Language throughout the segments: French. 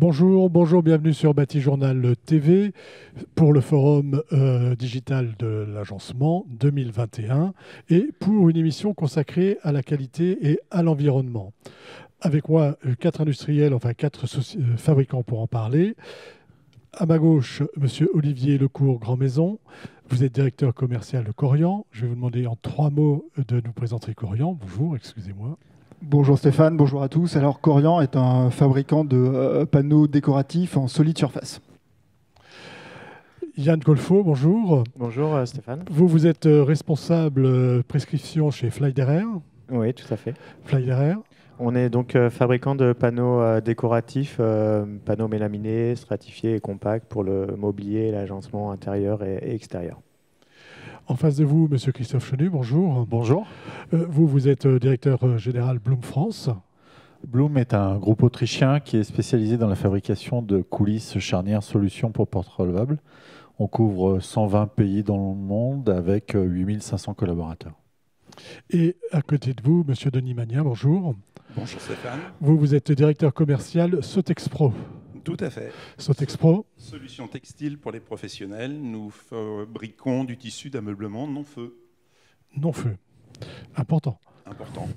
Bonjour, bonjour, bienvenue sur Bâti Journal TV pour le forum digital de l'agencement 2021 et pour une émission consacrée à la qualité et à l'environnement. Avec moi, quatre industriels, enfin quatre fabricants pour en parler. À ma gauche, monsieur Olivier Lecourt, Grand Maison. Vous êtes directeur commercial de Corian. Je vais vous demander en 3 mots de nous présenter Corian. Bonjour, excusez-moi. Bonjour Stéphane, bonjour à tous. Alors Corian est un fabricant de panneaux décoratifs en solide surface. Yann Colfo, bonjour. Bonjour Stéphane. Vous êtes responsable prescription chez Flyderair. Oui, tout à fait. Flyderair. On est donc fabricant de panneaux décoratifs, panneaux mélaminés, stratifiés et compacts pour le mobilier, l'agencement intérieur et extérieur. En face de vous, monsieur Christophe Chenu, bonjour. Bonjour. Vous êtes directeur général Blum France. Blum est un groupe autrichien qui est spécialisé dans la fabrication de coulisses, charnières, solutions pour portes relevables. On couvre 120 pays dans le monde avec 8500 collaborateurs. Et à côté de vous, monsieur Denis Magnien, bonjour. Bonjour Stéphane. Vous êtes directeur commercial Sotexpro. Tout à fait. Sotexpro. Solution textile pour les professionnels. Nous fabriquons du tissu d'ameublement non-feu. Non-feu. Important. Important.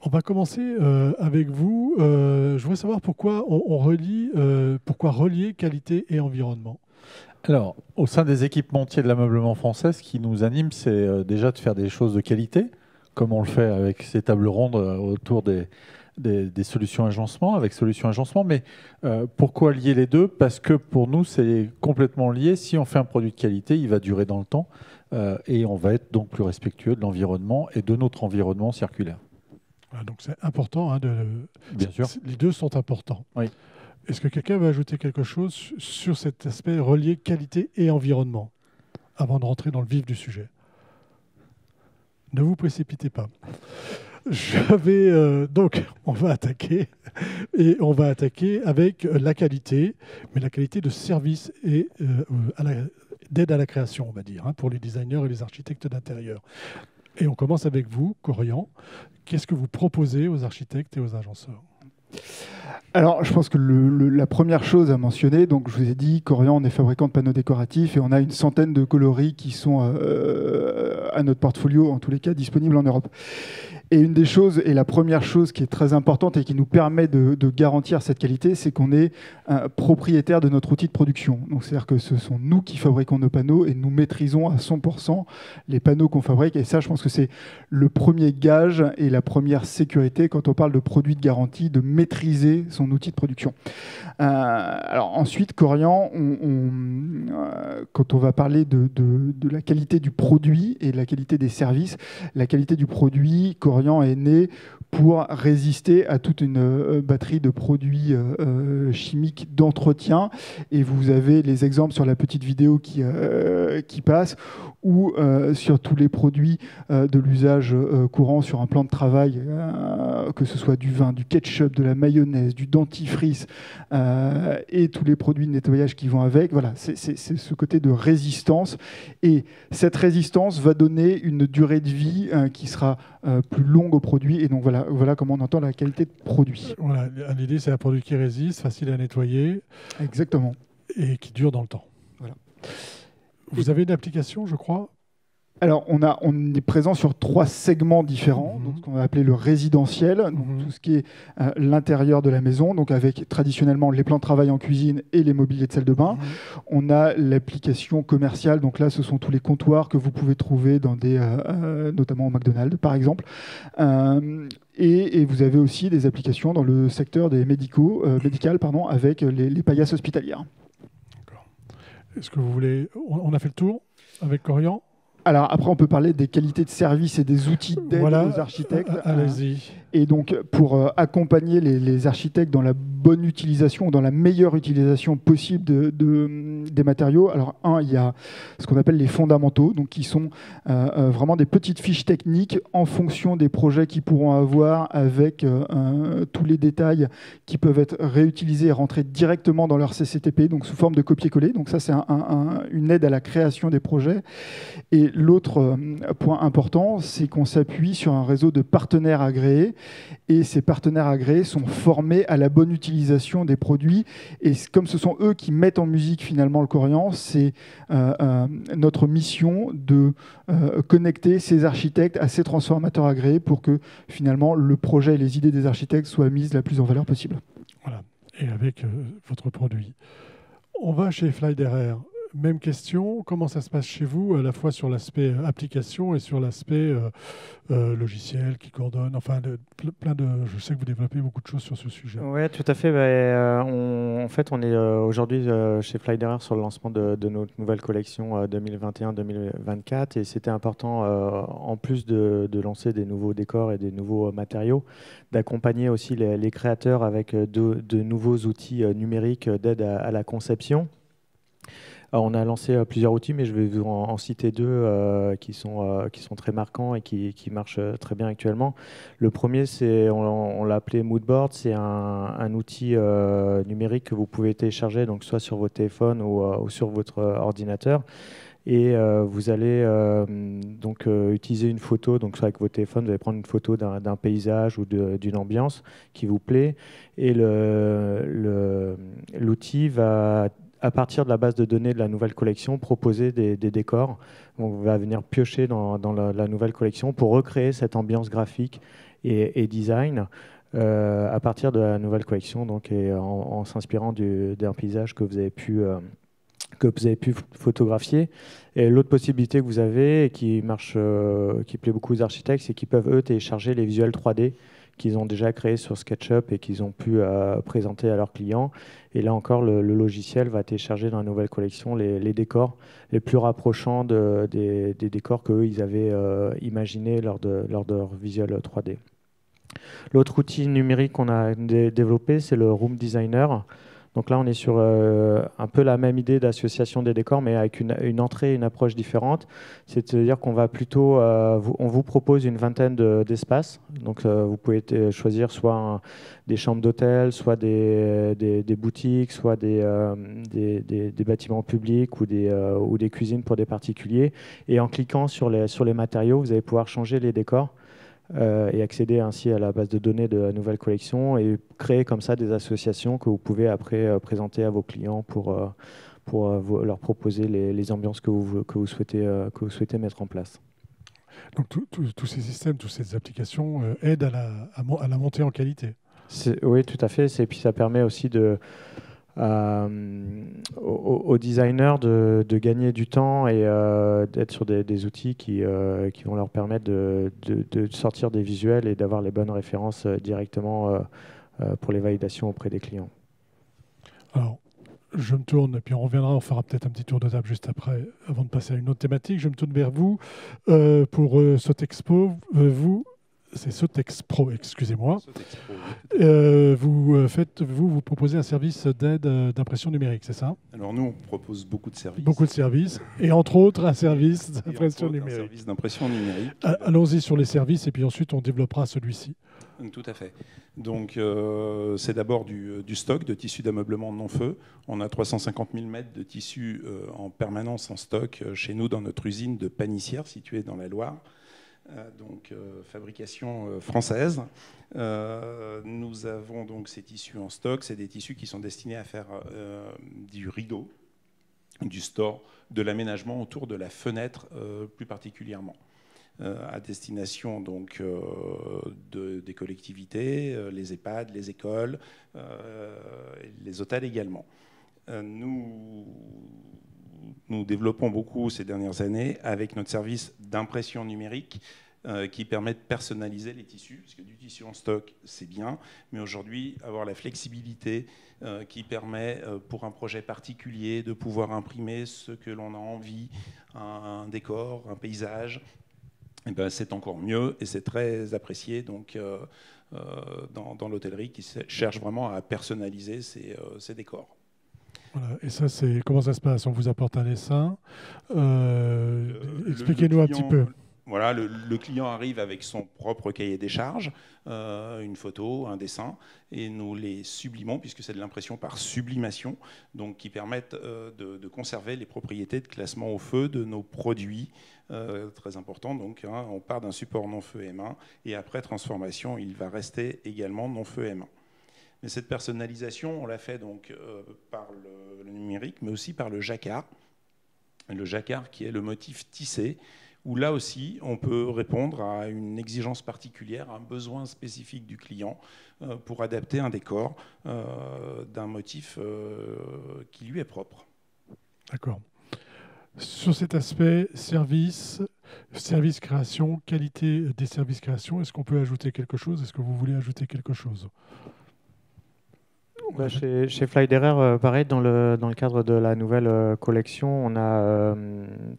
On va commencer avec vous. Je voudrais savoir pourquoi pourquoi relier qualité et environnement. Alors, au sein des équipementiers de l'ameublement français, ce qui nous anime, c'est déjà de faire des choses de qualité, comme on le fait avec ces tables rondes autour des solutions agencement, avec solutions agencement. Mais pourquoi lier les deux? Parce que pour nous, c'est complètement lié. Si on fait un produit de qualité, il va durer dans le temps et on va être donc plus respectueux de l'environnement et de notre environnement circulaire. Voilà, donc c'est important. Bien sûr. Les deux sont importants. Oui. Est-ce que quelqu'un veut ajouter quelque chose sur cet aspect relié qualité et environnement avant de rentrer dans le vif du sujet? Ne vous précipitez pas. Donc, on va attaquer avec la qualité, mais la qualité de service et d'aide à la création, on va dire, pour les designers et les architectes d'intérieur. Et on commence avec vous, Corian. Qu'est-ce que vous proposez aux architectes et aux agenceurs ? Alors, je pense que la première chose à mentionner, donc je vous ai dit, Corian, on est fabricant de panneaux décoratifs et on a une centaine de coloris qui sont à notre portfolio, en tous les cas, disponibles en Europe. Et une des choses, et la première chose qui est très importante et qui nous permet de garantir cette qualité, c'est qu'on est propriétaire de notre outil de production. Donc, c'est-à-dire que ce sont nous qui fabriquons nos panneaux et nous maîtrisons à 100% les panneaux qu'on fabrique. Et ça, je pense que c'est le premier gage et la première sécurité quand on parle de produits de garantie, de maîtriser son outil de production. Alors ensuite, Corian, quand on va parler de la qualité du produit et de la qualité des services, la qualité du produit, Corian est né pour résister à toute une batterie de produits chimiques d'entretien. Et vous avez les exemples sur la petite vidéo qui passe, ou sur tous les produits de l'usage courant sur un plan de travail, que ce soit du vin, du ketchup, de la mayonnaise, du dentifrice et tous les produits de nettoyage qui vont avec. Voilà, c'est ce côté de résistance. Et cette résistance va donner une durée de vie qui sera plus longue au produit. Et donc voilà comment on entend la qualité de produit. Voilà, l'idée, c'est un produit qui résiste, facile à nettoyer. Exactement. Et qui dure dans le temps. Voilà. Vous avez une application, je crois. Alors, on est présent sur 3 segments différents, donc ce qu'on va appeler le résidentiel, donc tout ce qui est l'intérieur de la maison, donc avec traditionnellement les plans de travail en cuisine et les mobiliers de salle de bain. On a l'application commerciale, donc là, ce sont tous les comptoirs que vous pouvez trouver dans notamment au McDonald's, par exemple. Et vous avez aussi des applications dans le secteur des médical, avec les paillasses hospitalières. D'accord. Est-ce que vous voulez... On a fait le tour avec Corian ? Alors après, on peut parler des qualités de service et des outils d'aide aux architectes. Allez-y. Et donc, pour accompagner les architectes dans la bonne utilisation, dans la meilleure utilisation possible des matériaux, alors il y a ce qu'on appelle les fondamentaux, donc qui sont vraiment des petites fiches techniques en fonction des projets qu'ils pourront avoir, avec tous les détails qui peuvent être réutilisés et rentrer directement dans leur CCTP, donc sous forme de copier-coller. Donc ça, c'est une aide à la création des projets. Et l'autre point important, c'est qu'on s'appuie sur un réseau de partenaires agréés, et ces partenaires agréés sont formés à la bonne utilisation des produits. Et comme ce sont eux qui mettent en musique finalement le Corian, c'est notre mission de connecter ces architectes à ces transformateurs agréés pour que finalement le projet et les idées des architectes soient mises la plus en valeur possible. Voilà, et avec votre produit. On va chez Flyderer. Même question, comment ça se passe chez vous, à la fois sur l'aspect application et sur l'aspect logiciel qui coordonne, enfin plein de... Je sais que vous développez beaucoup de choses sur ce sujet. Oui, tout à fait. En fait, on est aujourd'hui chez Flyderer sur le lancement de notre nouvelle collection 2021-2024, et c'était important, en plus de lancer des nouveaux décors et des nouveaux matériaux, d'accompagner aussi les créateurs avec de nouveaux outils numériques d'aide à la conception. Alors, on a lancé plusieurs outils, mais je vais vous en citer deux qui sont très marquants et qui marchent très bien actuellement. Le premier, on l'a appelé Moodboard. C'est un outil numérique que vous pouvez télécharger, donc soit sur votre téléphone ou sur votre ordinateur. Et vous allez donc utiliser une photo, donc soit avec votre téléphone, vous allez prendre une photo d'un paysage ou d'une ambiance qui vous plaît. Et l'outil va, à partir de la base de données de la nouvelle collection, proposer des décors. Donc, on va venir piocher dans la nouvelle collection pour recréer cette ambiance graphique et design à partir de la nouvelle collection, donc, et en s'inspirant d'un paysage que vous avez pu photographier. Et l'autre possibilité que vous avez, et qui plaît beaucoup aux architectes, c'est qu'ils peuvent, eux, télécharger les visuels 3D qu'ils ont déjà créés sur SketchUp et qu'ils ont pu présenter à leurs clients. Et là encore, le logiciel va télécharger dans la nouvelle collection les décors les plus rapprochants des décors qu'eux, ils avaient imaginés lors de leur visuel 3D. L'autre outil numérique qu'on a développé, c'est le Room Designer. Donc là, on est sur un peu la même idée d'association des décors, mais avec une entrée, une approche différente. C'est-à-dire qu'on va plutôt, on vous propose une vingtaine d'espaces. Donc vous pouvez choisir soit des chambres d'hôtel, soit des boutiques, soit des bâtiments publics ou des cuisines pour des particuliers. Et en cliquant sur les matériaux, vous allez pouvoir changer les décors. Et accéder ainsi à la base de données de la nouvelle collection et créer comme ça des associations que vous pouvez après présenter à vos clients pour leur proposer les ambiances que vous souhaitez mettre en place. Donc tous ces systèmes, toutes ces applications aident à la montée en qualité. Oui, tout à fait. Et puis ça permet aussi aux designers de gagner du temps et d'être sur des outils qui vont leur permettre de sortir des visuels et d'avoir les bonnes références directement pour les validations auprès des clients. Alors, je me tourne, et puis on reviendra, on fera peut-être un petit tour de table juste après, avant de passer à une autre thématique. Je me tourne vers vous pour Sotexpo. C'est Sotexpro, excusez-moi. Vous proposez un service d'aide d'impression numérique, c'est ça? Alors nous, on propose beaucoup de services. Beaucoup de services, et entre autres un service d'impression numérique. Un service d'impression numérique. Allons-y sur les services, et puis ensuite on développera celui-ci. Tout à fait. Donc c'est d'abord du stock de tissus d'ameublement non-feu. On a 350 000 mètres de tissus en permanence en stock chez nous dans notre usine de Panissière située dans la Loire. Donc fabrication française. Nous avons donc ces tissus en stock. C'est des tissus qui sont destinés à faire du rideau, du store, de l'aménagement autour de la fenêtre plus particulièrement. À destination donc des collectivités, les EHPAD, les écoles, les hôtels également. Nous développons beaucoup ces dernières années avec notre service d'impression numérique qui permet de personnaliser les tissus, parce que du tissu en stock, c'est bien, mais aujourd'hui, avoir la flexibilité qui permet, pour un projet particulier, de pouvoir imprimer ce que l'on a envie, un décor, un paysage, et ben, c'est encore mieux et c'est très apprécié donc, dans l'hôtellerie qui cherche vraiment à personnaliser ses décors. Voilà. Et ça, comment ça se passe? On vous apporte un dessin. Expliquez-nous un petit peu. Voilà, le client arrive avec son propre cahier des charges, une photo, un dessin, et nous les sublimons, puisque c'est de l'impression par sublimation, donc qui permettent de conserver les propriétés de classement au feu de nos produits, très important. Donc, on part d'un support non-feu M1, et après transformation, il va rester également non-feu M1. Mais cette personnalisation, on l'a fait donc par le numérique, mais aussi par le jacquard. Le jacquard qui est le motif tissé, où là aussi, on peut répondre à une exigence particulière, à un besoin spécifique du client pour adapter un décor d'un motif qui lui est propre. D'accord. Sur cet aspect service création, qualité des services création, est-ce qu'on peut ajouter quelque chose? Est-ce que vous voulez ajouter quelque chose? Chez Flydairer, pareil, dans le cadre de la nouvelle collection, on a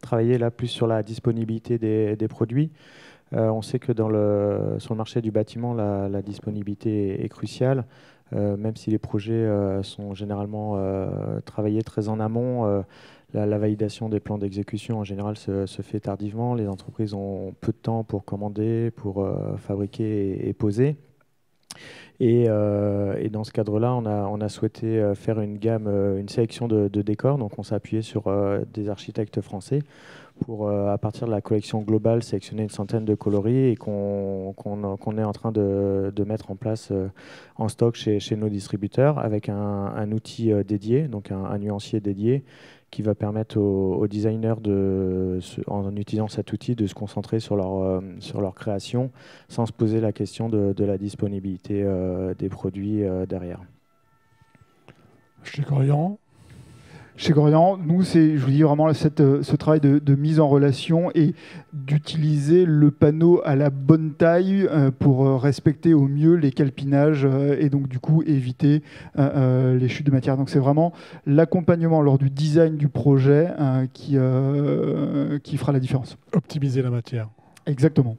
travaillé là plus sur la disponibilité des produits. On sait que sur le marché du bâtiment, la disponibilité est cruciale. Même si les projets sont généralement travaillés très en amont, la validation des plans d'exécution en général se fait tardivement. Les entreprises ont peu de temps pour commander, pour fabriquer et poser. Et dans ce cadre-là, on a souhaité faire une sélection de décors. Donc, on s'est appuyé sur des architectes français pour, à partir de la collection globale, sélectionner une centaine de coloris et qu'on est en train de mettre en place en stock chez nos distributeurs avec un outil dédié, donc un nuancier dédié, qui va permettre aux designers, en utilisant cet outil, de se concentrer sur leur création sans se poser la question de la disponibilité des produits derrière. Chez Corian, Chez Corian, nous, je vous dis vraiment ce travail de mise en relation et d'utiliser le panneau à la bonne taille pour respecter au mieux les calpinages et donc du coup éviter les chutes de matière. Donc c'est vraiment l'accompagnement lors du design du projet qui fera la différence. optimiser la matière. Exactement.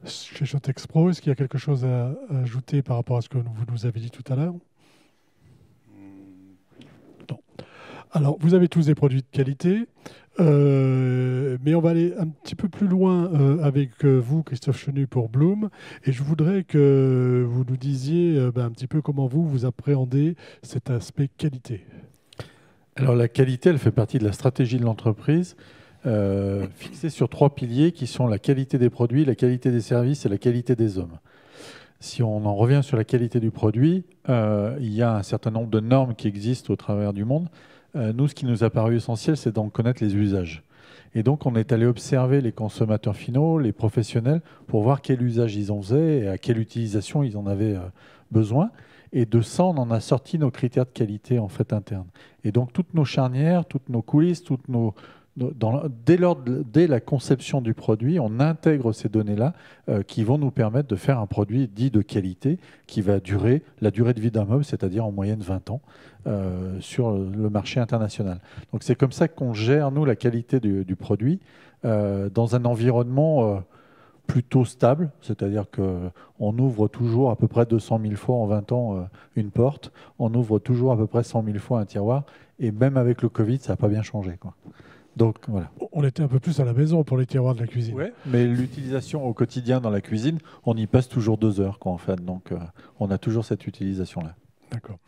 Chez Shotex Pro, est-ce qu'il y a quelque chose à ajouter par rapport à ce que vous nous avez dit tout à l'heure? Alors, vous avez tous des produits de qualité, mais on va aller un petit peu plus loin avec vous, Christophe Chenu, pour Bloom. Et je voudrais que vous nous disiez un petit peu comment vous appréhendez cet aspect qualité. Alors, la qualité, elle fait partie de la stratégie de l'entreprise, fixée sur 3 piliers qui sont la qualité des produits, la qualité des services et la qualité des hommes. Si on en revient sur la qualité du produit, il y a un certain nombre de normes qui existent au travers du monde. Nous, ce qui nous a paru essentiel, c'est d'en connaître les usages. Et donc, on est allé observer les consommateurs finaux, les professionnels, pour voir quel usage ils en faisaient et à quelle utilisation ils en avaient besoin. Et de ça, on en a sorti nos critères de qualité en fait internes. Et donc, toutes nos charnières, toutes nos coulisses, dès la conception du produit, on intègre ces données-là qui vont nous permettre de faire un produit dit de qualité qui va durer la durée de vie d'un meuble, c'est-à-dire en moyenne 20 ans sur le marché international. Donc c'est comme ça qu'on gère, nous, la qualité du produit dans un environnement plutôt stable, c'est-à-dire qu'on ouvre toujours à peu près 200 000 fois en 20 ans une porte, on ouvre toujours à peu près 100 000 fois un tiroir, et même avec le Covid, ça n'a pas bien changé, quoi. Donc, voilà. On était un peu plus à la maison pour les tiroirs de la cuisine. Ouais, mais l'utilisation au quotidien dans la cuisine, on y passe toujours 2 heures, quoi, en fait. Donc, on a toujours cette utilisation-là. D'accord.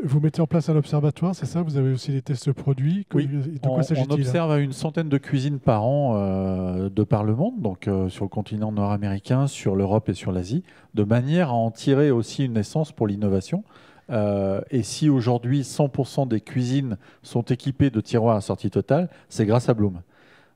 Vous mettez en place un observatoire, c'est ça? Vous avez aussi des tests produits? Oui, de quoi s'agit-il? on observe à une centaine de cuisines par an de par le monde, donc sur le continent nord-américain, sur l'Europe et sur l'Asie, de manière à en tirer aussi une essence pour l'innovation. Et si aujourd'hui 100% des cuisines sont équipées de tiroirs à sortie totale, c'est grâce à Bloom.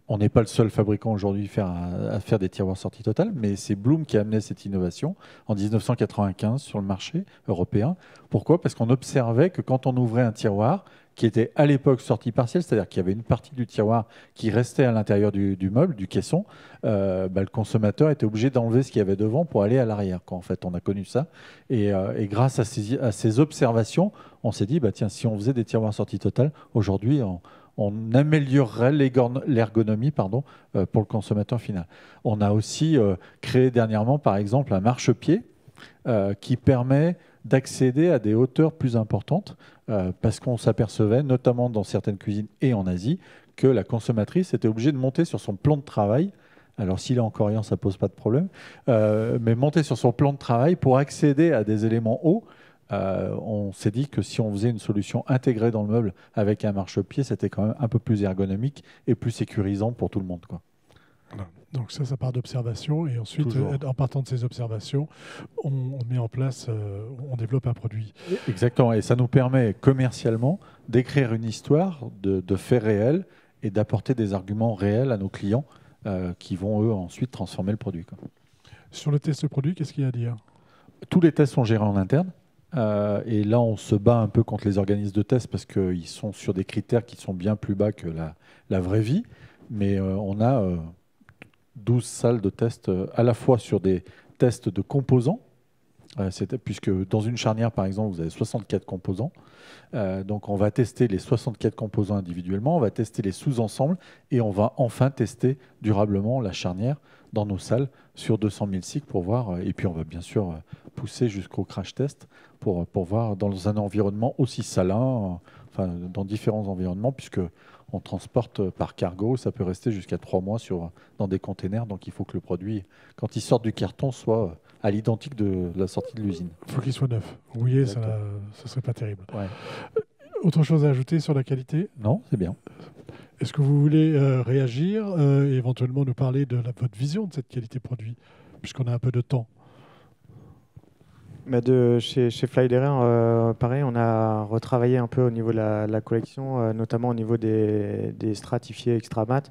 On n'est pas le seul fabricant aujourd'hui à faire des tiroirs sortie totale, mais c'est Bloom qui a amené cette innovation en 1995 sur le marché européen. Pourquoi? Parce qu'on observait que quand on ouvrait un tiroir qui était à l'époque sortie partielle, c'est-à-dire qu'il y avait une partie du tiroir qui restait à l'intérieur du meuble, du caisson, le consommateur était obligé d'enlever ce qu'il y avait devant pour aller à l'arrière. En fait, on a connu ça. Et grâce à ces observations, on s'est dit, tiens, si on faisait des tiroirs sortie totale, aujourd'hui, on améliorerait l'ergonomie pour le consommateur final. On a aussi créé dernièrement, par exemple, un marchepied qui permet d'accéder à des hauteurs plus importantes parce qu'on s'apercevait, notamment dans certaines cuisines et en Asie, que la consommatrice était obligée de monter sur son plan de travail Alors s'il est en corian, ça pose pas de problème. Mais monter sur son plan de travail pour accéder à des éléments hauts, on s'est dit que si on faisait une solution intégrée dans le meuble avec un marchepied, c'était quand même un peu plus ergonomique et plus sécurisant pour tout le monde, quoi. Voilà. Donc ça part d'observation et ensuite, en partant de ces observations, on met en place, on développe un produit. Exactement, et ça nous permet commercialement d'écrire une histoire de faits réels et d'apporter des arguments réels à nos clients qui vont, eux, ensuite transformer le produit, quoi. Sur le test produit, qu'est-ce qu'il y a à dire? Tous les tests sont gérés en interne. Et là, on se bat un peu contre les organismes de tests parce qu'ils sont sur des critères qui sont bien plus bas que la vraie vie. Mais on a 12 salles de tests à la fois sur des tests de composants, puisque dans une charnière, par exemple, vous avez 64 composants. Donc on va tester les 64 composants individuellement, on va tester les sous-ensembles et on va enfin tester durablement la charnière dans nos salles sur 200 000 cycles pour voir. Et puis on va bien sûr pousser jusqu'au crash test pour voir dans un environnement aussi salin, enfin dans différents environnements, puisque on transporte par cargo, ça peut rester jusqu'à 3 mois dans des containers. Donc il faut que le produit, quand il sort du carton, soit à l'identique de la sortie de l'usine. Il faut qu'il soit neuf. Rouillé, ça ne serait pas terrible. Ouais. Autre chose à ajouter sur la qualité? Non, c'est bien. Est-ce que vous voulez réagir et éventuellement nous parler de votre vision de cette qualité produit, puisqu'on a un peu de temps? Chez Flydairer, pareil, on a retravaillé un peu au niveau de la collection, notamment au niveau des stratifiés extra mat,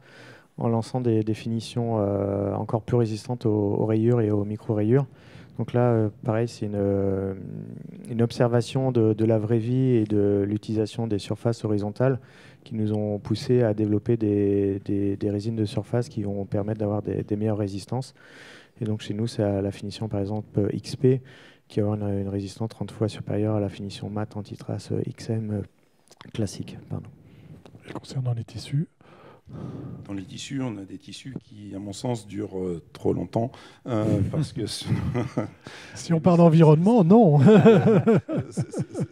en lançant des finitions encore plus résistantes aux rayures et aux micro-rayures. Donc là, pareil, c'est une observation de la vraie vie et de l'utilisation des surfaces horizontales qui nous ont poussé à développer des résines de surface qui vont permettre d'avoir des meilleures résistances. Et donc chez nous, c'est à la finition, par exemple, XP, qui va avoir une résistance 30 fois supérieure à la finition mat anti-trace XM classique. Pardon. Et concernant les tissus? Dans les tissus, on a des tissus qui, à mon sens, durent trop longtemps. Parce que si on parle d'environnement, non.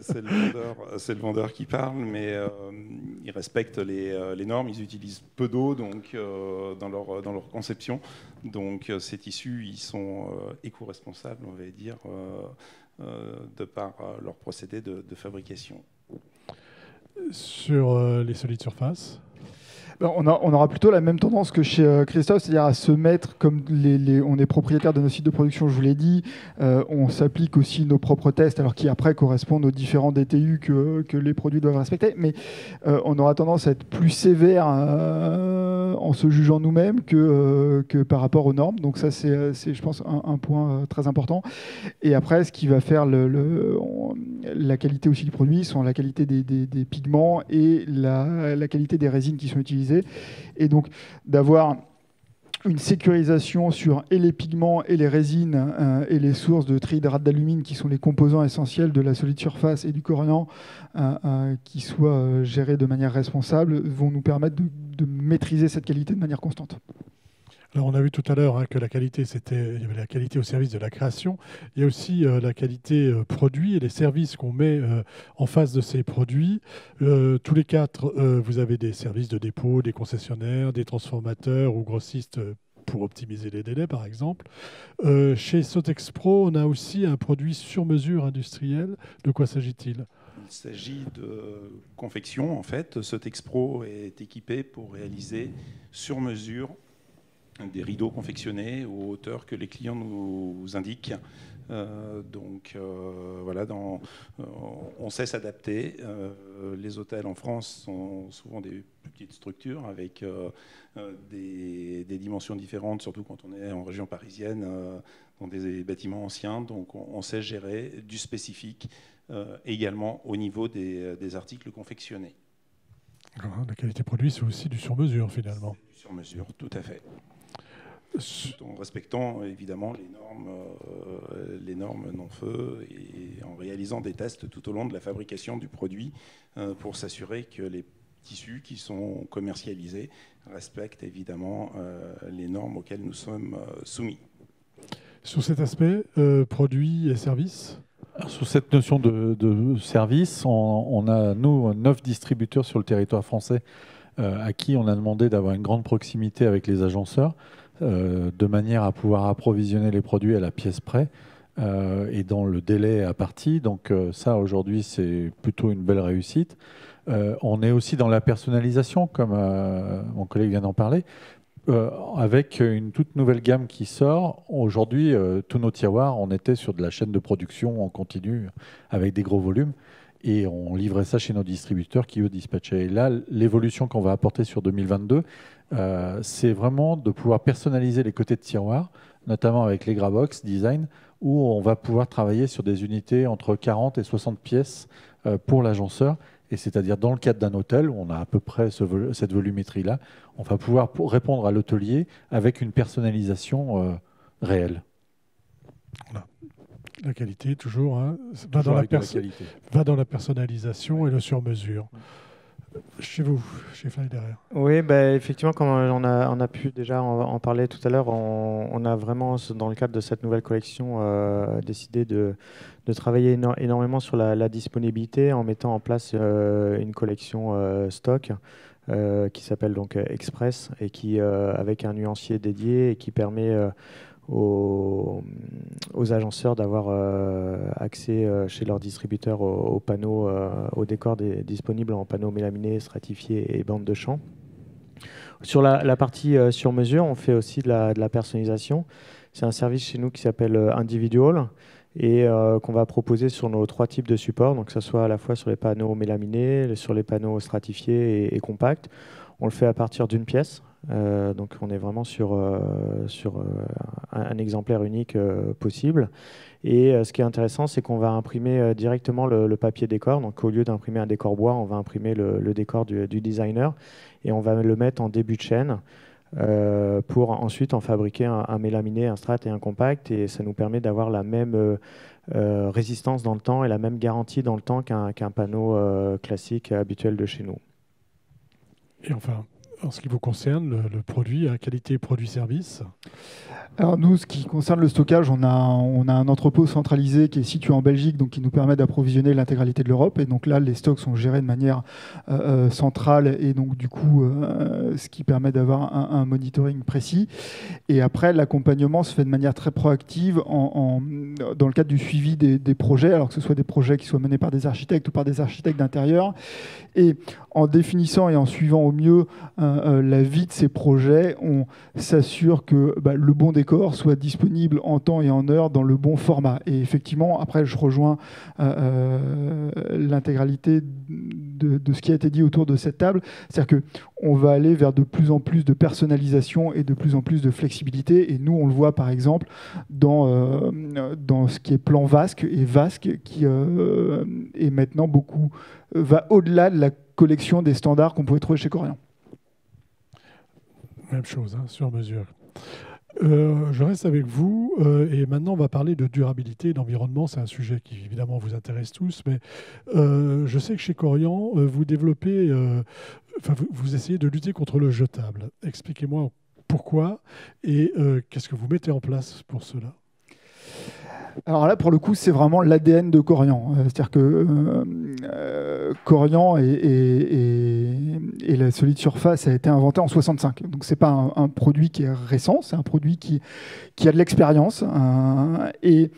C'est le vendeur qui parle, mais ils respectent les normes. Ils utilisent peu d'eau dans leur conception. Donc ces tissus, ils sont éco-responsables, on va dire, de par leur procédé de fabrication. Sur les solides surfaces? On aura plutôt la même tendance que chez Christophe, c'est-à-dire à se mettre, comme on est propriétaire de nos sites de production, je vous l'ai dit, on s'applique aussi nos propres tests, alors qui après correspondent aux différents DTU que les produits doivent respecter, mais on aura tendance à être plus sévère en se jugeant nous-mêmes que par rapport aux normes. Donc ça, c'est je pense, un point très important. Et après, ce qui va faire la qualité aussi du produit sont la qualité des pigments et la qualité des résines qui sont utilisées. Et donc d'avoir une sécurisation sur et les pigments et les résines et les sources de trihydrate d'alumine qui sont les composants essentiels de la solide surface et du corian qui soient gérés de manière responsable vont nous permettre de maîtriser cette qualité de manière constante. Alors on a vu tout à l'heure que la qualité, il y avait la qualité au service de la création. Il y a aussi la qualité produit et les services qu'on met en face de ces produits. Tous les quatre, vous avez des services de dépôt, des concessionnaires, des transformateurs ou grossistes pour optimiser les délais, par exemple. Chez Sotexpro, on a aussi un produit sur mesure industriel. De quoi s'agit-il ? Il s'agit de confection, en fait. Sotexpro est équipé pour réaliser sur mesure des rideaux confectionnés aux hauteurs que les clients nous indiquent. Voilà, on sait s'adapter. Les hôtels en France sont souvent des plus petites structures avec des dimensions différentes, surtout quand on est en région parisienne, dans des bâtiments anciens. Donc on sait gérer du spécifique également au niveau des articles confectionnés. La qualité produit, c'est aussi du sur-mesure finalement. C'est du sur-mesure, tout à fait. Tout en respectant évidemment les normes non-feu et en réalisant des tests tout au long de la fabrication du produit pour s'assurer que les tissus qui sont commercialisés respectent évidemment les normes auxquelles nous sommes soumis. Sur cet aspect, produits et services ? Sur cette notion de service, on a, nous, 9 distributeurs sur le territoire français à qui on a demandé d'avoir une grande proximité avec les agenceurs, de manière à pouvoir approvisionner les produits à la pièce près et dans le délai imparti. Donc ça, aujourd'hui, c'est plutôt une belle réussite. On est aussi dans la personnalisation, comme mon collègue vient d'en parler, avec une toute nouvelle gamme qui sort. Aujourd'hui, tous nos tiroirs, on était sur de la chaîne de production en continu, avec des gros volumes, et on livrait ça chez nos distributeurs qui, eux, dispatchaient. Et là, l'évolution qu'on va apporter sur 2022, c'est vraiment de pouvoir personnaliser les côtés de tiroirs, notamment avec les Grabox Design, où on va pouvoir travailler sur des unités entre 40 et 60 pièces pour l'agenceur. Et c'est-à-dire dans le cadre d'un hôtel, où on a à peu près cette volumétrie-là, on va pouvoir répondre à l'hôtelier avec une personnalisation réelle. Voilà. La qualité, toujours, hein, va dans la personnalisation et le sur-mesure. Chez vous, chez Fly derrière. Oui, effectivement, comme on a pu déjà en parler tout à l'heure, on a vraiment, dans le cadre de cette nouvelle collection, décidé de travailler énormément sur la disponibilité en mettant en place une collection stock qui s'appelle donc Express et qui, avec un nuancier dédié et qui permet aux agenceurs d'avoir accès chez leurs distributeurs aux panneaux, aux décors disponibles en panneaux mélaminés, stratifiés et bandes de champ. Sur la partie sur mesure, on fait aussi de la personnalisation. C'est un service chez nous qui s'appelle Individual et qu'on va proposer sur nos 3 types de supports, donc que ce soit à la fois sur les panneaux mélaminés, sur les panneaux stratifiés et compacts. On le fait à partir d'une pièce. Donc on est vraiment sur un exemplaire unique possible. Et ce qui est intéressant, c'est qu'on va imprimer directement le papier décor. Donc au lieu d'imprimer un décor bois, on va imprimer le décor du designer et on va le mettre en début de chaîne pour ensuite en fabriquer un mélaminé, un strat et un compact. Et ça nous permet d'avoir la même résistance dans le temps et la même garantie dans le temps qu'un panneau classique habituel de chez nous. Et enfin, en ce qui vous concerne, le produit, qualité produit-service. Alors nous, ce qui concerne le stockage, on a un entrepôt centralisé qui est situé en Belgique, donc qui nous permet d'approvisionner l'intégralité de l'Europe. Et donc là, les stocks sont gérés de manière centrale et donc du coup, ce qui permet d'avoir un monitoring précis. Et après, l'accompagnement se fait de manière très proactive dans le cadre du suivi des projets, alors que ce soit des projets qui soient menés par des architectes ou par des architectes d'intérieur. Et en définissant et en suivant au mieux la vie de ces projets, on s'assure que le bon décor soit disponible en temps et en heure dans le bon format. Et effectivement, après, je rejoins l'intégralité de ce qui a été dit autour de cette table. C'est-à-dire qu'on va aller vers de plus en plus de personnalisation et de plus en plus de flexibilité. Et nous, on le voit par exemple dans ce qui est plan VASC et VASC qui est maintenant va au-delà de la collection des standards qu'on pouvait trouver chez Corian. Même chose, hein, sur mesure. Je reste avec vous et maintenant on va parler de durabilité et d'environnement. C'est un sujet qui évidemment vous intéresse tous, mais je sais que chez Corian, vous développez, vous essayez de lutter contre le jetable. Expliquez-moi pourquoi et qu'est-ce que vous mettez en place pour cela. Alors là, pour le coup, c'est vraiment l'ADN de Corian. C'est-à-dire que Corian et la solide surface a été inventé en 65. Donc c'est pas un produit qui est récent, c'est un produit qui a de l'expérience. Et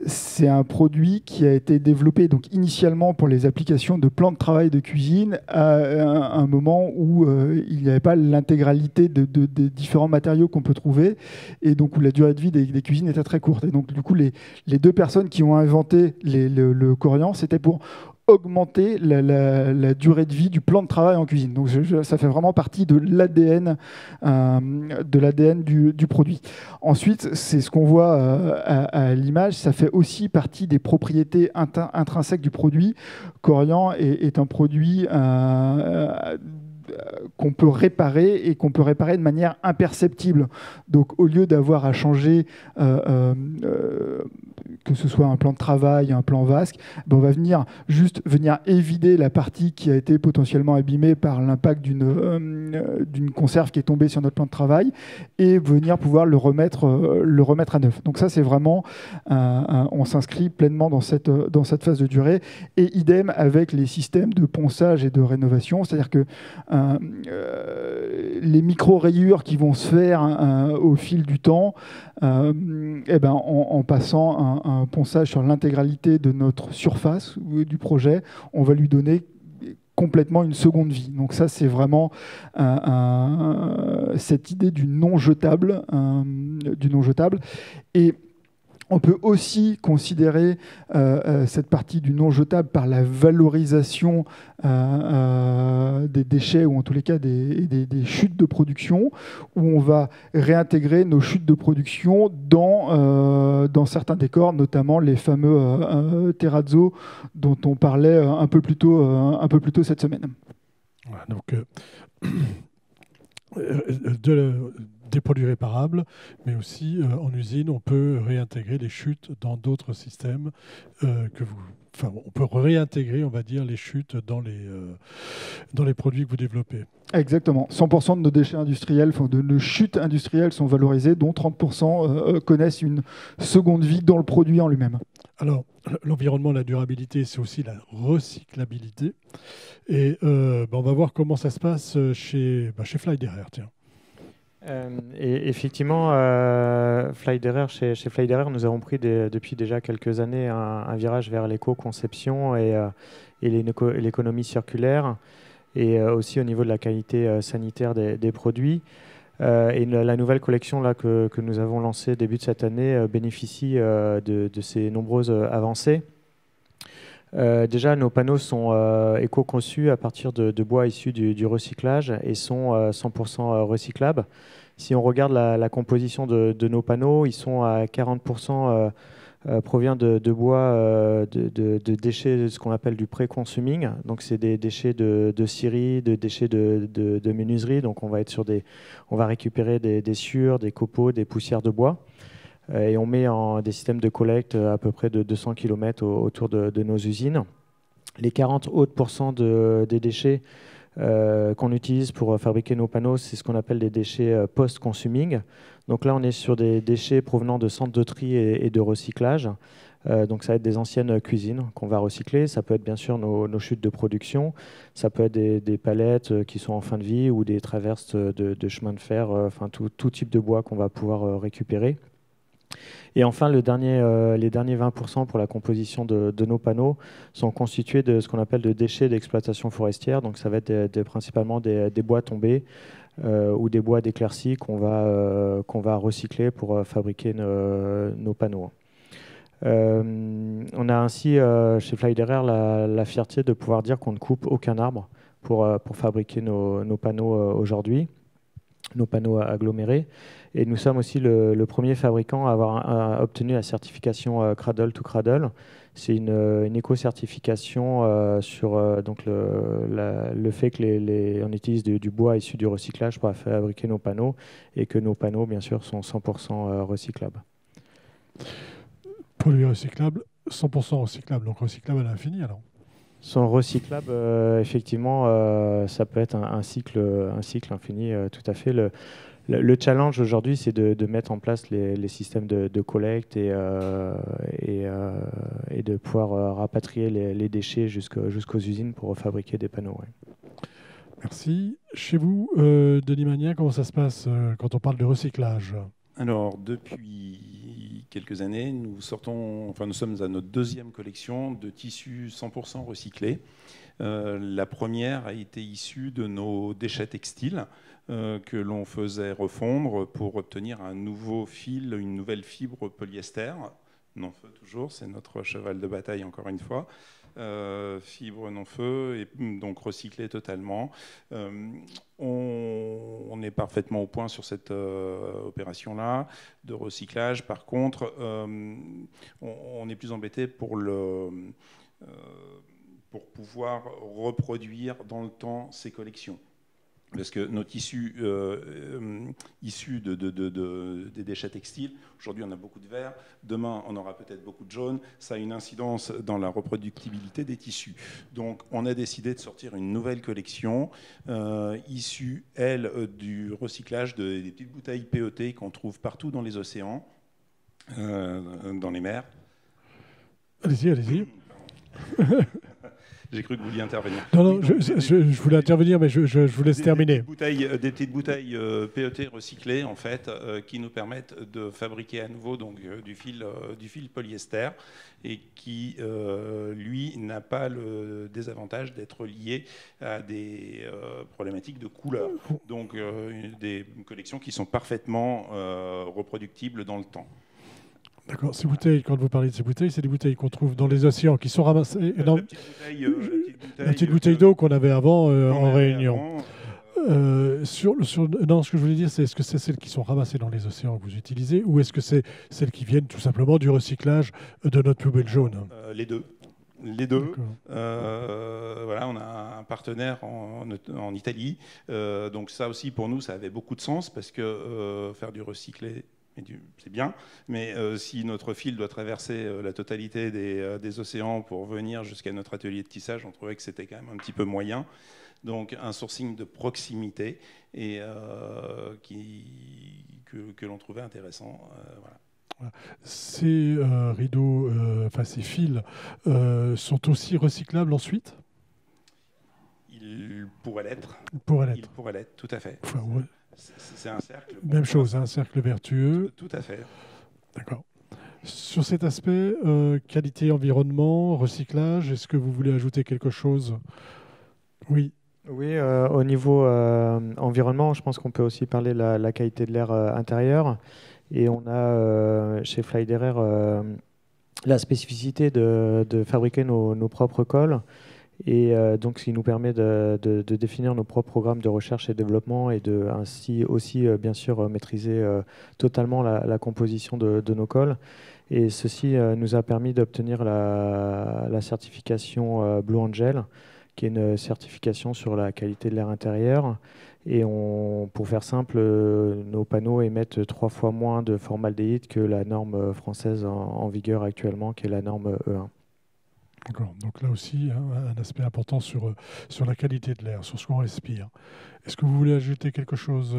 c'est un produit qui a été développé donc initialement pour les applications de plans de travail de cuisine à un moment où il n'y avait pas l'intégralité des différents matériaux qu'on peut trouver et donc où la durée de vie des cuisines était très courte. Et donc du coup, les 2 personnes qui ont inventé le Corian, c'était pour augmenter la durée de vie du plan de travail en cuisine. Donc ça fait vraiment partie de l'ADN du produit. Ensuite, c'est ce qu'on voit à l'image, ça fait aussi partie des propriétés intrinsèques du produit. Corian est un produit qu'on peut réparer et qu'on peut réparer de manière imperceptible. Donc au lieu d'avoir à changer que ce soit un plan de travail, un plan VASC, on va venir évider la partie qui a été potentiellement abîmée par l'impact d'une conserve qui est tombée sur notre plan de travail et venir pouvoir le remettre à neuf. Donc ça, c'est vraiment, on s'inscrit pleinement dans cette phase de durée et idem avec les systèmes de ponçage et de rénovation, c'est-à-dire que les micro-rayures qui vont se faire au fil du temps, en passant un ponçage sur l'intégralité de notre surface du projet, on va lui donner complètement une seconde vie. Donc ça, c'est vraiment cette idée du non jetable, Et on peut aussi considérer cette partie du non jetable par la valorisation des déchets, ou en tous les cas des chutes de production, où on va réintégrer nos chutes de production dans certains décors, notamment les fameux terrazzo dont on parlait un peu plus tôt cette semaine. Voilà, donc, des produits réparables, mais aussi en usine, on peut réintégrer les chutes dans d'autres systèmes on peut réintégrer, on va dire, les chutes dans les produits que vous développez. Exactement. 100% de nos déchets industriels, de nos chutes industrielles sont valorisées, dont 30% connaissent une seconde vie dans le produit en lui-même. Alors, l'environnement, la durabilité, c'est aussi la recyclabilité. Et on va voir comment ça se passe chez Flydairer, tiens. Et effectivement, chez Flydairer, nous avons pris depuis déjà quelques années un virage vers l'éco-conception et l'économie circulaire, et aussi au niveau de la qualité sanitaire des produits. Et la nouvelle collection là, que nous avons lancée début de cette année bénéficie de ces nombreuses avancées. Déjà, nos panneaux sont éco-conçus à partir de bois issus du recyclage et sont 100% recyclables. Si on regarde la composition de nos panneaux, ils sont à 40% provient de bois, de déchets de ce qu'on appelle du pré-consuming. Donc, c'est des déchets de scierie, de déchets de menuiserie. Donc, on va récupérer des sciures, des copeaux, des poussières de bois. Et on met des systèmes de collecte à peu près de 200 km autour de nos usines. Les 40 autres % des déchets qu'on utilise pour fabriquer nos panneaux, c'est ce qu'on appelle des déchets post-consuming. Donc là, on est sur des déchets provenant de centres de tri et de recyclage. Donc ça va être des anciennes cuisines qu'on va recycler. Ça peut être bien sûr nos chutes de production. Ça peut être des palettes qui sont en fin de vie, ou des traverses de chemin de fer, tout type de bois qu'on va pouvoir récupérer. Et enfin, les derniers 20% pour la composition de nos panneaux sont constitués de ce qu'on appelle de déchets d'exploitation forestière. Donc ça va être principalement des bois tombés ou des bois d'éclaircie qu'on va recycler pour fabriquer nos panneaux. On a ainsi chez Flydairer la fierté de pouvoir dire qu'on ne coupe aucun arbre pour fabriquer nos panneaux aujourd'hui, nos panneaux agglomérés. Et nous sommes aussi le premier fabricant à avoir obtenu la certification Cradle to Cradle. C'est une éco-certification sur donc le fait que on utilise du bois issu du recyclage pour fabriquer nos panneaux, et que nos panneaux, bien sûr, sont 100% recyclables. Produits recyclables, 100% recyclables, donc recyclables à l'infini alors. Sont recyclables, effectivement, ça peut être un cycle infini, tout à fait. Le challenge aujourd'hui, c'est de mettre en place les systèmes de collecte et de pouvoir rapatrier les déchets jusqu'aux usines pour fabriquer des panneaux. Ouais. Merci. Chez vous, Denis Magnien, comment ça se passe quand on parle de recyclage ? Alors, depuis quelques années, nous sommes à notre deuxième collection de tissus 100% recyclés. La première a été issue de nos déchets textiles que l'on faisait refondre pour obtenir un nouveau fil, une nouvelle fibre polyester. Non-feu toujours, c'est notre cheval de bataille encore une fois. Fibre non-feu, et donc recyclé totalement. On est parfaitement au point sur cette opération-là de recyclage. Par contre, on est plus embêté pour pouvoir reproduire dans le temps ces collections. Parce que nos tissus issus des déchets textiles, aujourd'hui on a beaucoup de vert, demain on aura peut-être beaucoup de jaune, ça a une incidence dans la reproductibilité des tissus. Donc on a décidé de sortir une nouvelle collection issue, elle, du recyclage des petites bouteilles PET qu'on trouve partout dans les océans, dans les mers. Allez-y. J'ai cru que vous vouliez intervenir. Non, je voulais intervenir, mais je vous laisse terminer. Des petites bouteilles PET recyclées, en fait, qui nous permettent de fabriquer à nouveau donc, du fil polyester et qui, lui, n'a pas le désavantage d'être lié à des problématiques de couleur. Donc, des collections qui sont parfaitement reproductibles dans le temps. D'accord. Ces bouteilles, quand vous parlez de ces bouteilles, c'est des bouteilles qu'on trouve dans les océans, qui sont ramassées. La petite bouteille d'eau qu'on avait avant en Réunion. Non, ce que je voulais dire, c'est est-ce que c'est celles qui sont ramassées dans les océans que vous utilisez, ou est-ce que c'est celles qui viennent tout simplement du recyclage de notre poubelle jaune? Les deux. Les deux. Voilà, on a un partenaire en Italie. Donc ça aussi, pour nous, ça avait beaucoup de sens parce que faire du recyclé, c'est bien, mais si notre fil doit traverser la totalité des océans pour venir jusqu'à notre atelier de tissage, on trouvait que c'était quand même un petit peu moyen. Donc un sourcing de proximité et que l'on trouvait intéressant. Voilà. Ces rideaux, ces fils, sont aussi recyclables ensuite? Ils pourraient l'être. Ils pourraient l'être, tout à fait. Enfin, ouais. C'est un cercle. Même chose, un cercle vertueux. Tout à fait. D'accord. Sur cet aspect, qualité, environnement, recyclage, est-ce que vous voulez ajouter quelque chose? Oui. Oui, au niveau environnement, je pense qu'on peut aussi parler de la qualité de l'air intérieur. Et on a chez Flydairer la spécificité de fabriquer nos propres cols. Et donc, ce qui nous permet de définir nos propres programmes de recherche et développement et de ainsi aussi, bien sûr, maîtriser totalement la composition de nos cols. Et ceci nous a permis d'obtenir la certification Blue Angel, qui est une certification sur la qualité de l'air intérieur. Et pour faire simple, nos panneaux émettent 3 fois moins de formaldéhyde que la norme française en vigueur actuellement, qui est la norme E1. D'accord. Donc là aussi, un aspect important sur la qualité de l'air, sur ce qu'on respire. Est-ce que vous voulez ajouter quelque chose,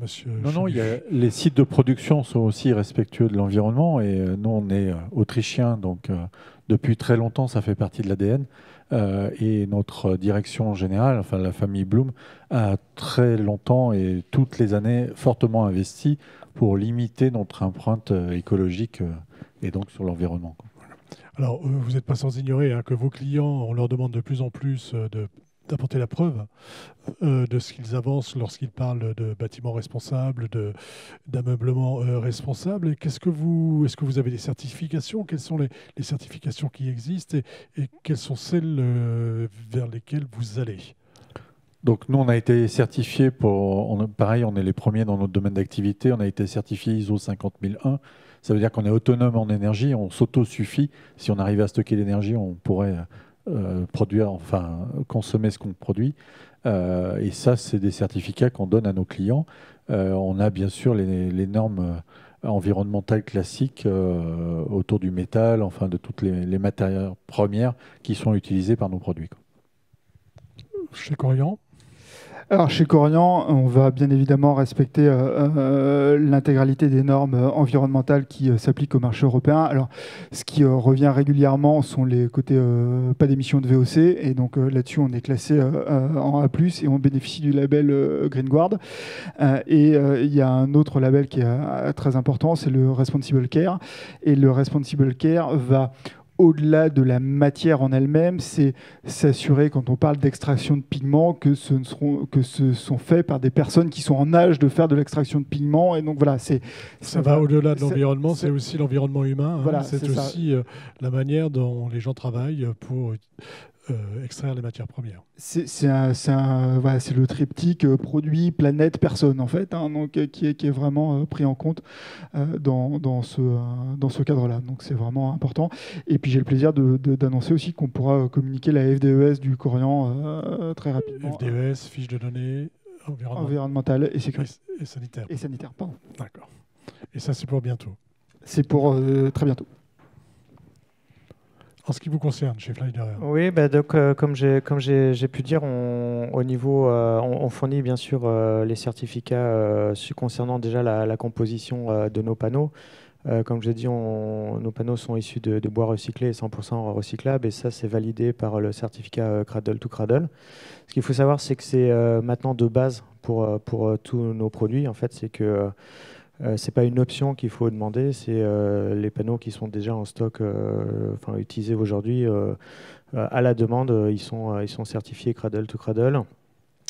monsieur? Non, les sites de production sont aussi respectueux de l'environnement. Et nous, on est autrichiens, donc depuis très longtemps, ça fait partie de l'ADN. Et notre direction générale, enfin la famille Blum, a très longtemps et toutes les années fortement investi pour limiter notre empreinte écologique et donc sur l'environnement. Alors, vous n'êtes pas sans ignorer que vos clients, on leur demande de plus en plus d'apporter la preuve de ce qu'ils avancent lorsqu'ils parlent de bâtiments responsables, d'ameublement responsable. Est-ce que vous avez des certifications? Quelles sont les certifications qui existent et quelles sont celles vers lesquelles vous allez? Donc nous, on a été certifiés pareil, on est les premiers dans notre domaine d'activité. On a été certifié ISO 50001. Ça veut dire qu'on est autonome en énergie, on s'autosuffit. Si on arrivait à stocker l'énergie, on pourrait consommer ce qu'on produit. Et ça, c'est des certificats qu'on donne à nos clients. On a bien sûr les normes environnementales classiques autour du métal, enfin de toutes les matières premières qui sont utilisées par nos produits. Chez Corian? Alors chez Corian, on va bien évidemment respecter l'intégralité des normes environnementales qui s'appliquent au marché européen. Alors ce qui revient régulièrement sont les côtés pas d'émissions de VOC, et donc là-dessus on est classé en A+, et on bénéficie du label Greenguard. Et il y a un autre label qui est très important, c'est le Responsible Care. Et le Responsible Care va au-delà de la matière en elle-même, c'est s'assurer, quand on parle d'extraction de pigments, que ce sont faits par des personnes qui sont en âge de faire de l'extraction de pigments. Et donc voilà, ça va au-delà de l'environnement, c'est aussi l'environnement humain. Voilà, c'est aussi la manière dont les gens travaillent pour extraire les matières premières. C'est le triptyque produit, planète, personne, en fait, donc, qui est vraiment pris en compte dans ce cadre-là. Donc c'est vraiment important. Et puis j'ai le plaisir d'annoncer aussi qu'on pourra communiquer la FDES du Corian très rapidement. FDES, fiche de données environnementale et sécurité. Et sanitaire. Et sanitaire, pardon. D'accord. Et ça, c'est pour bientôt. C'est pour très bientôt. En ce qui vous concerne, chez Flydairer. Oui, donc, comme j'ai pu dire, on fournit bien sûr les certificats concernant déjà la composition de nos panneaux. Comme j'ai dit, nos panneaux sont issus de bois recyclé et 100% recyclables, et ça, c'est validé par le certificat Cradle to Cradle. Ce qu'il faut savoir, c'est que c'est maintenant de base pour tous nos produits. En fait, c'est que c'est pas une option qu'il faut demander, c'est les panneaux qui sont déjà en stock, utilisés aujourd'hui à la demande. Ils sont certifiés Cradle to Cradle.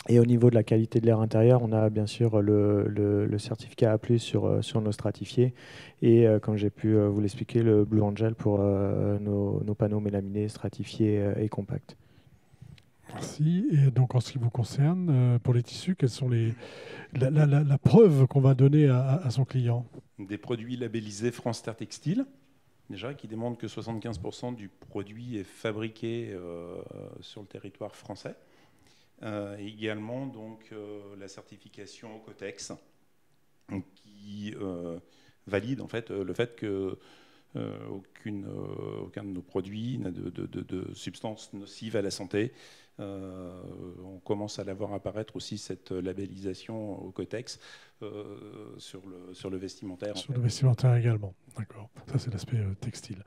Et au niveau de la qualité de l'air intérieur, on a bien sûr le certificat A+ sur nos stratifiés. Et comme j'ai pu vous l'expliquer, le Blue Angel pour nos panneaux mélaminés, stratifiés et compacts. Merci. Et donc, en ce qui vous concerne, pour les tissus, quelles sont la preuve qu'on va donner à son client? Des produits labellisés France Terre Textile, déjà, qui démontrent que 75% du produit est fabriqué sur le territoire français. Également, donc, la certification Ocotex, qui valide en fait le fait que aucun de nos produits n'a de substances nocives à la santé. On commence à la voir apparaître aussi, cette labellisation Ocotex sur le vestimentaire. Sur le vestimentaire également, d'accord. Ça, c'est l'aspect textile.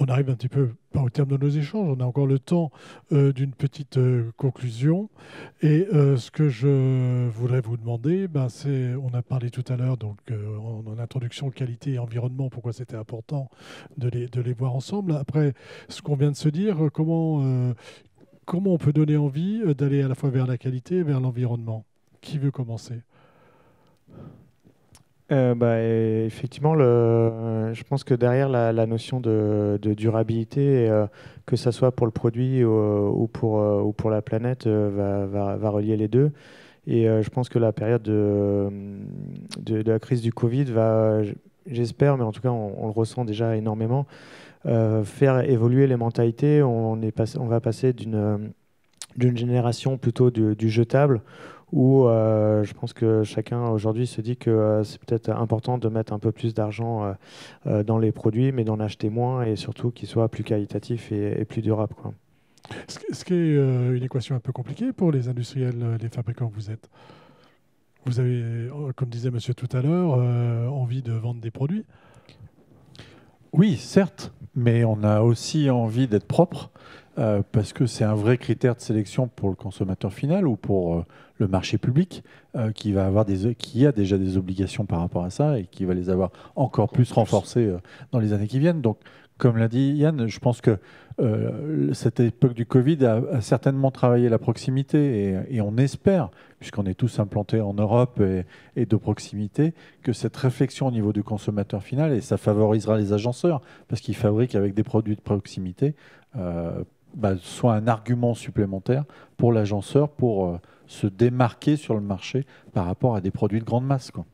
On arrive un petit peu au terme de nos échanges. On a encore le temps d'une petite conclusion. Et ce que je voudrais vous demander, c'est, on a parlé tout à l'heure, donc en introduction, qualité et environnement, pourquoi c'était important de les voir ensemble. Après, ce qu'on vient de se dire, comment on peut donner envie d'aller à la fois vers la qualité et vers l'environnement? Qui veut commencer? Effectivement, je pense que derrière la notion de durabilité, que ça soit pour le produit ou pour la planète, va relier les deux. Et je pense que la période de la crise du Covid va, j'espère, mais en tout cas on le ressent déjà énormément, faire évoluer les mentalités. On va passer d'une génération plutôt du jetable, où je pense que chacun aujourd'hui se dit que c'est peut-être important de mettre un peu plus d'argent dans les produits, mais d'en acheter moins, et surtout qu'ils soient plus qualitatifs et plus durables, quoi. Ce qui est une équation un peu compliquée pour les industriels, les fabricants que vous êtes. Vous avez, comme disait monsieur tout à l'heure, envie de vendre des produits. Oui, certes, mais on a aussi envie d'être propre, parce que c'est un vrai critère de sélection pour le consommateur final ou pour le marché public, qui a déjà des obligations par rapport à ça et qui va les avoir encore plus renforcées dans les années qui viennent. Donc, comme l'a dit Yann, je pense que cette époque du Covid a certainement travaillé la proximité, et on espère, puisqu'on est tous implantés en Europe et de proximité, que cette réflexion au niveau du consommateur final, et ça favorisera les agenceurs, parce qu'ils fabriquent avec des produits de proximité, soit un argument supplémentaire pour l'agenceur pour se démarquer sur le marché par rapport à des produits de grande masse, quoi.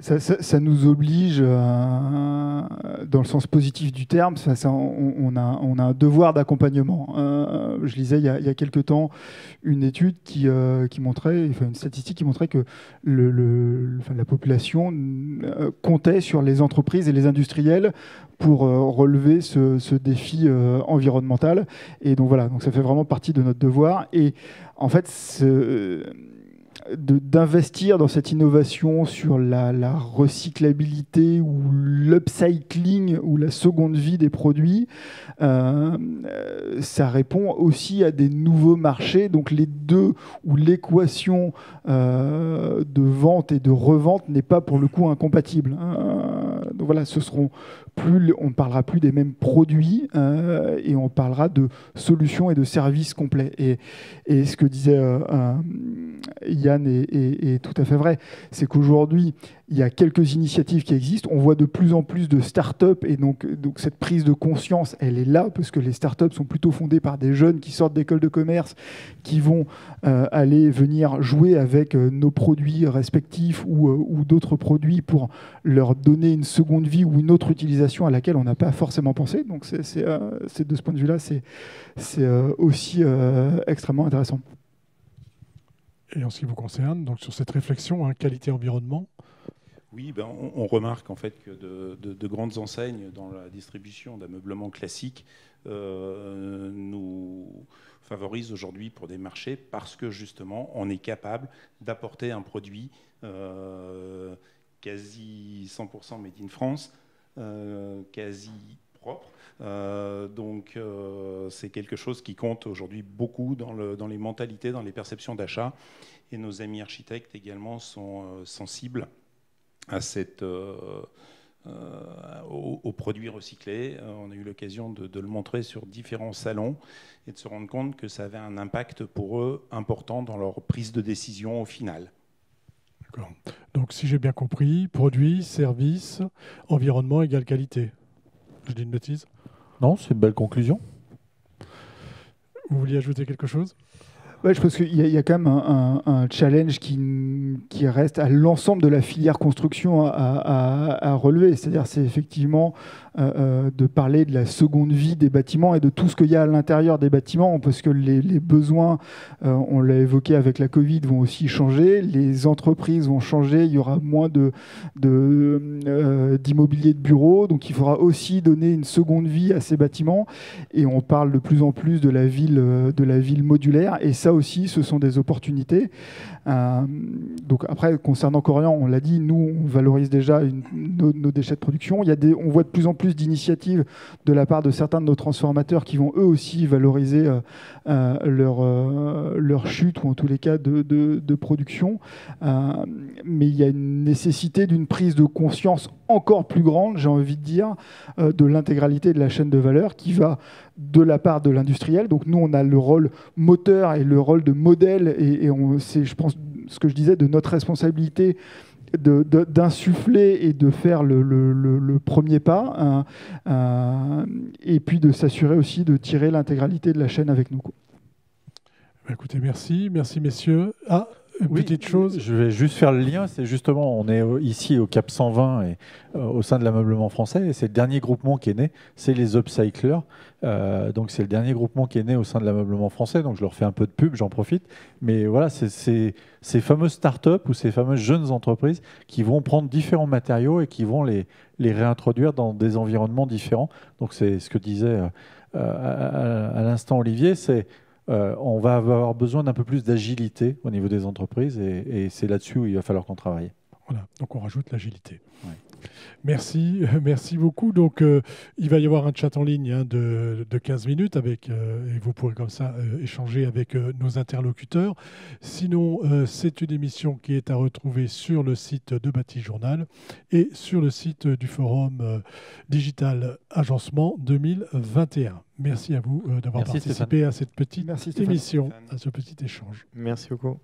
Ça nous oblige, dans le sens positif du terme, on a un devoir d'accompagnement. Je lisais il y a quelques temps une étude qui montrait, une statistique qui montrait que la population comptait sur les entreprises et les industriels pour relever ce défi environnemental. Et donc voilà, donc ça fait vraiment partie de notre devoir. Et en fait, d'investir dans cette innovation sur la recyclabilité ou l'upcycling ou la seconde vie des produits, ça répond aussi à des nouveaux marchés. Donc les deux, ou l'équation de vente et de revente n'est pas pour le coup incompatible. Donc voilà, on ne parlera plus des mêmes produits, et on parlera de solutions et de services complets. Et ce que disait Yann est tout à fait vrai. C'est qu'aujourd'hui, il y a quelques initiatives qui existent. On voit de plus en plus de start-up, et donc cette prise de conscience, elle est là, parce que les start-up sont plutôt fondées par des jeunes qui sortent d'écoles de commerce, qui vont venir jouer avec nos produits respectifs ou d'autres produits pour leur donner une seconde vie ou une autre utilisation à laquelle on n'a pas forcément pensé. Donc c'est de ce point de vue-là, c'est aussi extrêmement intéressant. Et en ce qui vous concerne, donc sur cette réflexion, qualité-environnement? Oui, on remarque en fait que de grandes enseignes dans la distribution d'ameublement classique nous favorisent aujourd'hui pour des marchés, parce que justement on est capable d'apporter un produit quasi 100% made in France, quasi propre. Donc c'est quelque chose qui compte aujourd'hui beaucoup dans les mentalités, dans les perceptions d'achat. Et nos amis architectes également sont sensibles à aux produits recyclés. On a eu l'occasion de le montrer sur différents salons et de se rendre compte que ça avait un impact pour eux important dans leur prise de décision au final. D'accord. Donc si j'ai bien compris, produit, service, environnement égale qualité. Je dis une bêtise? Non, c'est une belle conclusion. Vous vouliez ajouter quelque chose? Ouais, je pense qu'il y a quand même un challenge qui reste à l'ensemble de la filière construction à relever. C'est-à-dire, c'est effectivement de parler de la seconde vie des bâtiments et de tout ce qu'il y a à l'intérieur des bâtiments, parce que les besoins, on l'a évoqué avec la Covid, vont aussi changer. Les entreprises vont changer. Il y aura moins d'immobilier de bureaux, donc il faudra aussi donner une seconde vie à ces bâtiments. Et on parle de plus en plus de la ville modulaire. Et ça aussi, ce sont des opportunités. Donc après, concernant Corian, on l'a dit, nous, on valorise déjà nos déchets de production. On voit de plus en plus d'initiatives de la part de certains de nos transformateurs qui vont eux aussi valoriser leur chute, ou en tous les cas de production. Mais il y a une nécessité d'une prise de conscience encore plus grande, j'ai envie de dire, de l'intégralité de la chaîne de valeur qui va de la part de l'industriel. Donc nous, on a le rôle moteur et le rôle de modèle, et c'est, je pense, ce que je disais, de notre responsabilité d'insuffler et de faire le premier pas, et puis de s'assurer aussi de tirer l'intégralité de la chaîne avec nous. Écoutez, merci messieurs. Oui, petite chose. Je vais juste faire le lien. C'est justement, on est ici au Cap 120 et au sein de l'ameublement français. Et c'est le dernier groupement qui est né. C'est les upcyclers. Donc c'est le dernier groupement qui est né au sein de l'ameublement français. Donc je leur fais un peu de pub, j'en profite. Mais voilà, c'est ces fameuses startups ou ces fameuses jeunes entreprises qui vont prendre différents matériaux et qui vont les réintroduire dans des environnements différents. Donc c'est ce que disait à l'instant Olivier, c'est on va avoir besoin d'un peu plus d'agilité au niveau des entreprises et c'est là-dessus où il va falloir qu'on travaille. Voilà, donc on rajoute l'agilité. Ouais. Merci beaucoup. Donc, il va y avoir un chat en ligne de 15 minutes et vous pourrez comme ça échanger avec nos interlocuteurs. Sinon, c'est une émission qui est à retrouver sur le site de Bâti Journal et sur le site du Forum Digital Agencement 2021. Merci à vous d'avoir participé à cette petite émission, à ce petit échange. Merci beaucoup.